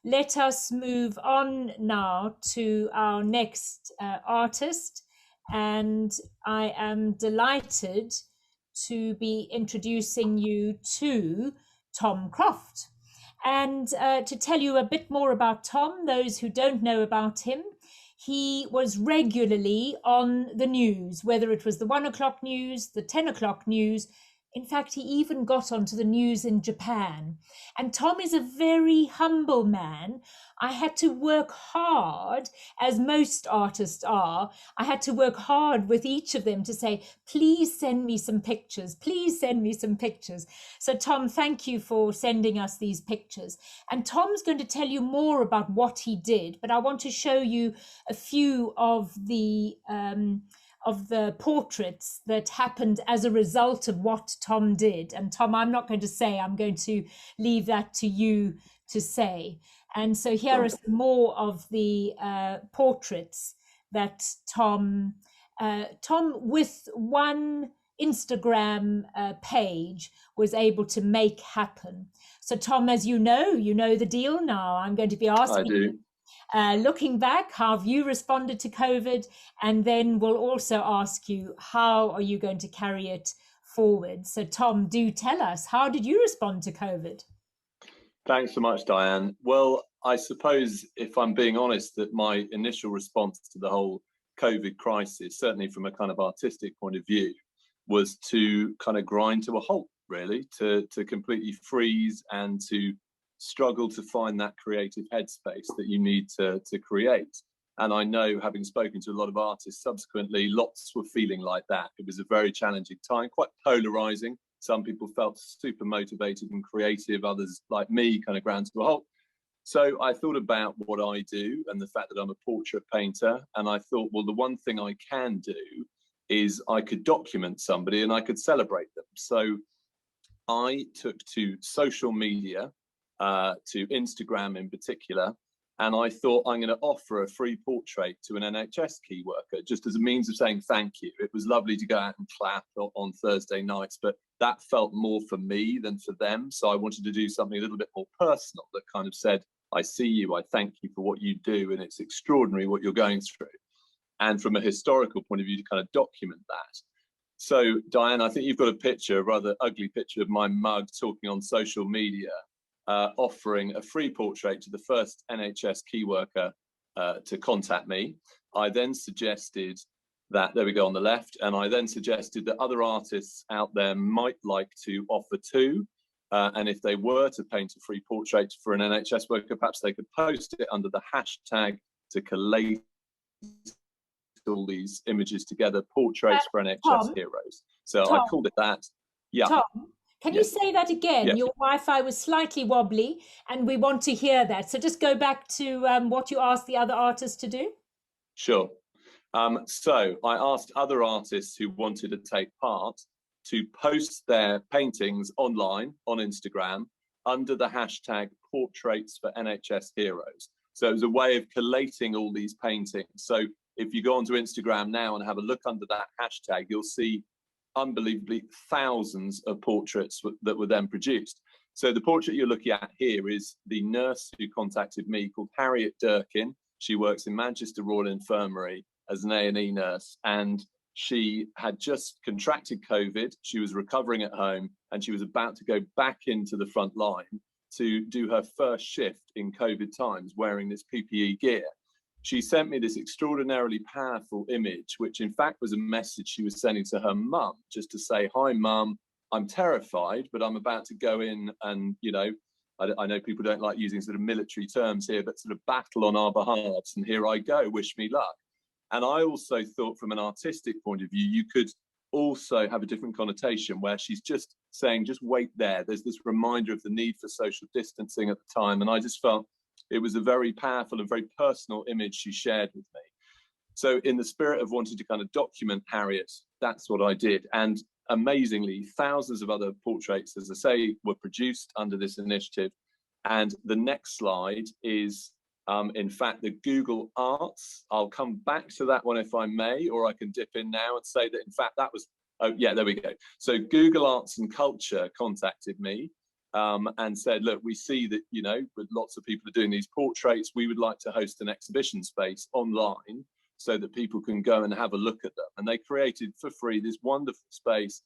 let us move on now to our next artist. And I am delighted to be introducing you to Tom Croft. And to tell you a bit more about Tom, those who don't know about him, he was regularly on the news, whether it was the 1 o'clock news, the 10 o'clock news. In fact, he even got onto the news in Japan. And Tom is a very humble man. I had to work hard, as most artists are. I had to work hard with each of them to say, please send me some pictures. Please send me some pictures. So Tom, thank you for sending us these pictures. And Tom's going to tell you more about what he did, but I want to show you a few of the portraits that happened as a result of what Tom did. And Tom, I'm not going to say, I'm going to leave that to you to say. And so here are some more of the portraits that Tom with one Instagram page was able to make happen. So Tom, as you know the deal now. I'm going to be asking you, looking back, how have you responded to COVID? And then we'll also ask you, how are you going to carry it forward? So Tom, do tell us, how did you respond to COVID? Thanks so much, Diane. Well, I suppose, if I'm being honest, that my initial response to the whole COVID crisis, certainly from a kind of artistic point of view, was to kind of grind to a halt, really, to completely freeze and to struggle to find that creative headspace that you need to create. And I know, having spoken to a lot of artists subsequently, lots were feeling like that. It was a very challenging time, quite polarizing. Some people felt super motivated and creative, others, like me, kind of ground to a halt. So I thought about what I do and the fact that I'm a portrait painter. And I thought, well, the one thing I can do is I could document somebody and I could celebrate them. So I took to social media, to Instagram in particular, and I thought, I'm going to offer a free portrait to an NHS key worker, just as a means of saying thank you. It was lovely to go out and clap on Thursday nights, but that felt more for me than for them. So I wanted to do something a little bit more personal that kind of said, I see you, I thank you for what you do, and it's extraordinary what you're going through. And from a historical point of view, to kind of document that. So Diane, I think you've got a picture, a rather ugly picture of my mug talking on social media, offering a free portrait to the first NHS key worker to contact me. I then suggested that, there we go on the left, and I then suggested that other artists out there might like to offer too, and if they were to paint a free portrait for an NHS worker, perhaps they could post it under the hashtag to collate all these images together, portraits for NHS Tom, heroes. So Tom, I called it that. Yeah. Tom, can you say that again? Yes. Your Wi-Fi was slightly wobbly and we want to hear that. So just go back to what you asked the other artists to do. Sure. So I asked other artists who wanted to take part to post their paintings online on Instagram under the hashtag portraits for NHS heroes. So it was a way of collating all these paintings. So if you go onto Instagram now and have a look under that hashtag, you'll see unbelievably thousands of portraits that were then produced. So the portrait you're looking at here is the nurse who contacted me, called Harriet Durkin. She works in Manchester Royal Infirmary as an A&E nurse, and she had just contracted COVID. She was recovering at home, and she was about to go back into the front line to do her first shift in COVID times, wearing this PPE gear. She sent me this extraordinarily powerful image, which in fact was a message she was sending to her mum, just to say, hi, mum, I'm terrified, but I'm about to go in and, you know, I know people don't like using sort of military terms here, but sort of battle on our behalves. And here I go, wish me luck. And I also thought, from an artistic point of view, you could also have a different connotation where she's just saying, just wait there. There's this reminder of the need for social distancing at the time. And I just felt it was a very powerful and very personal image she shared with me. So in the spirit of wanting to kind of document Harriet, that's what I did. And amazingly, thousands of other portraits, as I say, were produced under this initiative. And the next slide is, in fact, the Google Arts. I'll come back to that one if I may, or I can dip in now and say that, in fact, that was, oh, yeah, there we go. So Google Arts and Culture contacted me. and said, look, we see that, you know, but lots of people are doing these portraits. We would like to host an exhibition space online so that people can go and have a look at them. And they created for free this wonderful space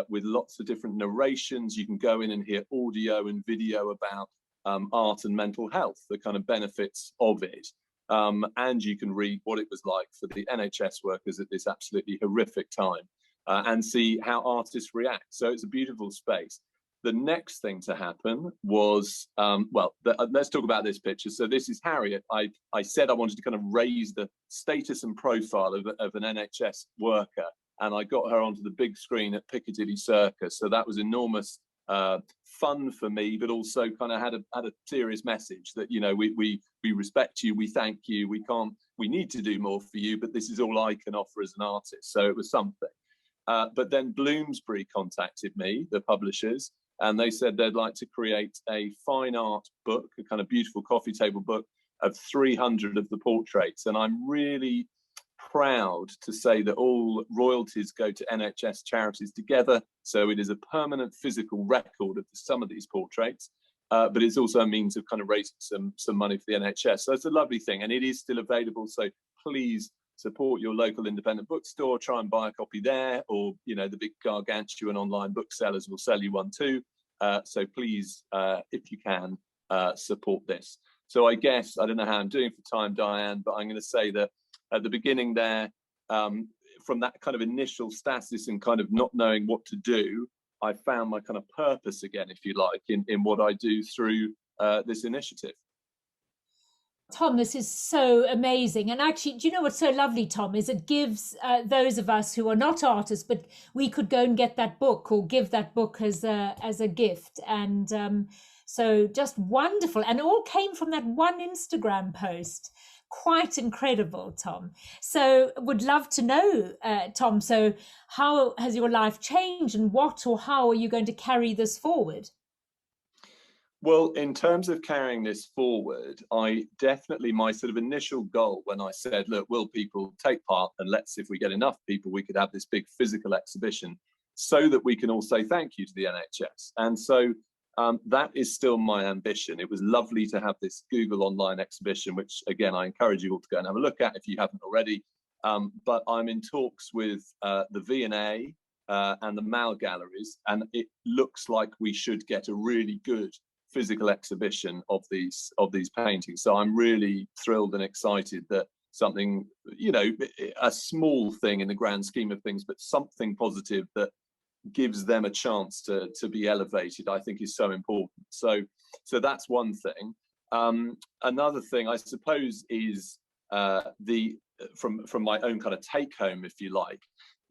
with lots of different narrations. You can go in and hear audio and video about art and mental health, the kind of benefits of it. And you can read what it was like for the NHS workers at this absolutely horrific time and see how artists react. So it's a beautiful space. The next thing to happen was, let's talk about this picture. So this is Harriet. I said I wanted to kind of raise the status and profile of an NHS worker, and I got her onto the big screen at Piccadilly Circus. So that was enormous fun for me, but also kind of had a serious message that, you know, we respect you, we thank you, we need to do more for you, but this is all I can offer as an artist. So it was something. But then Bloomsbury contacted me, the publishers, and they said they'd like to create a fine art book, a kind of beautiful coffee table book of 300 of the portraits. And I'm really proud to say that all royalties go to NHS charities together. So it is a permanent physical record of some of these portraits, but it's also a means of kind of raising some money for the NHS. So it's a lovely thing, and it is still available. So please support your local independent bookstore, try and buy a copy there, or, you know, the big gargantuan online booksellers will sell you one too. So please, if you can, support this. So I guess, I don't know how I'm doing for time, Diane, but I'm going to say that at the beginning there, from that kind of initial stasis and kind of not knowing what to do, I found my kind of purpose again, if you like, in what I do through this initiative. Tom, this is so amazing. And actually, do you know what's so lovely, Tom, is it gives those of us who are not artists, but we could go and get that book or give that book as a gift. And so just wonderful. And it all came from that one Instagram post. Quite incredible, Tom. So would love to know, Tom, so how has your life changed, and what or how are you going to carry this forward? Well, in terms of carrying this forward, my sort of initial goal when I said, look, will people take part, and let's, if we get enough people, we could have this big physical exhibition so that we can all say thank you to the NHS. And so that is still my ambition. It was lovely to have this Google online exhibition, which again, I encourage you all to go and have a look at if you haven't already. But I'm in talks with the V&A and the Mal galleries, and it looks like we should get a really good physical exhibition of these paintings. So I'm really thrilled and excited that something, you know, a small thing in the grand scheme of things, but something positive that gives them a chance to be elevated, I think is so important. So that's one thing. Another thing, I suppose, is from my own kind of take home, if you like,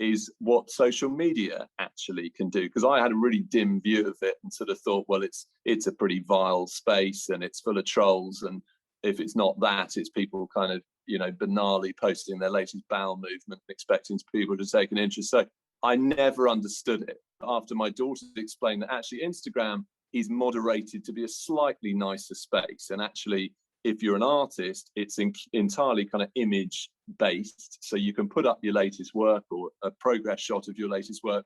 is what social media actually can do. Because I had a really dim view of it and sort of thought, well, it's a pretty vile space and it's full of trolls, and if it's not that, it's people kind of, you know, banally posting their latest bowel movement, expecting people to take an interest. So I never understood it after my daughter explained that actually Instagram is moderated to be a slightly nicer space, and actually if you're an artist, it's entirely kind of image based. So you can put up your latest work or a progress shot of your latest work,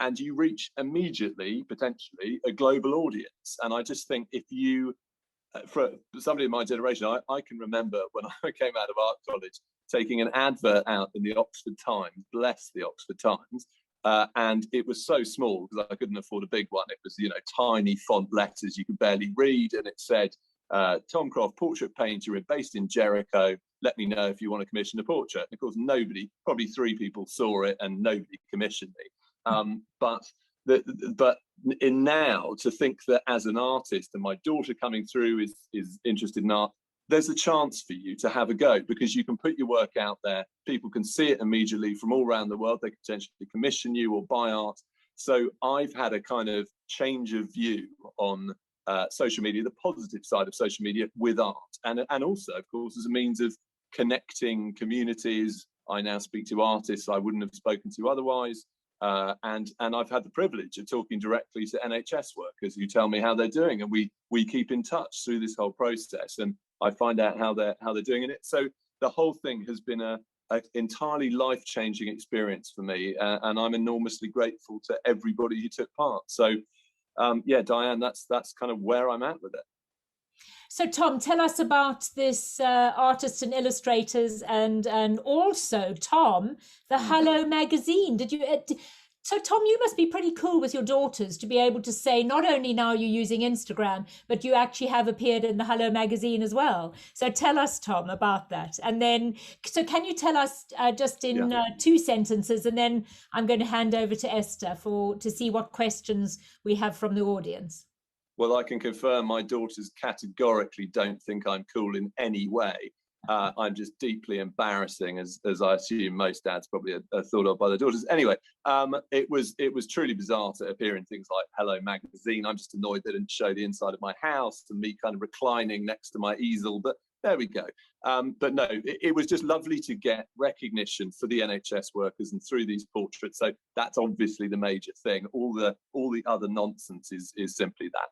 and you reach immediately, potentially, a global audience. And I just think if you, for somebody in my generation, I can remember when I came out of art college, taking an advert out in the Oxford Times, bless the Oxford Times, and it was so small because I couldn't afford a big one. It was, you know, tiny font letters you could barely read, and it said, Tom Croft, portrait painter, based in Jericho. Let me know if you want to commission a portrait. And of course, nobody, probably 3 people saw it, and nobody commissioned me. But in now, to think that as an artist, and my daughter coming through is interested in art, there's a chance for you to have a go, because you can put your work out there. People can see it immediately from all around the world. They can potentially commission you or buy art. So I've had a kind of change of view on social media, the positive side of social media with art, and also, of course, as a means of connecting communities. I now speak to artists I wouldn't have spoken to otherwise, and I've had the privilege of talking directly to NHS workers who tell me how they're doing, and we keep in touch through this whole process, and I find out how they're doing in it. So the whole thing has been an entirely life-changing experience for me, and I'm enormously grateful to everybody who took part. So yeah, Diane, that's kind of where I'm at with it. So Tom, tell us about this Artists and Illustrators, and also Tom, the Hello magazine. Did you? So Tom, you must be pretty cool with your daughters to be able to say not only now you're using Instagram, but you actually have appeared in the Hello magazine as well. So tell us, Tom, about that. And then, so can you tell us just in 2 sentences, and then I'm going to hand over to Esther to see what questions we have from the audience. Well, I can confirm my daughters categorically don't think I'm cool in any way. I'm just deeply embarrassing, as I assume most dads probably are thought of by their daughters. Anyway, it was truly bizarre to appear in things like Hello magazine. I'm just annoyed they didn't show the inside of my house and me kind of reclining next to my easel, but there we go. But no, it was just lovely to get recognition for the NHS workers and through these portraits. So that's obviously the major thing. All the other nonsense is simply that.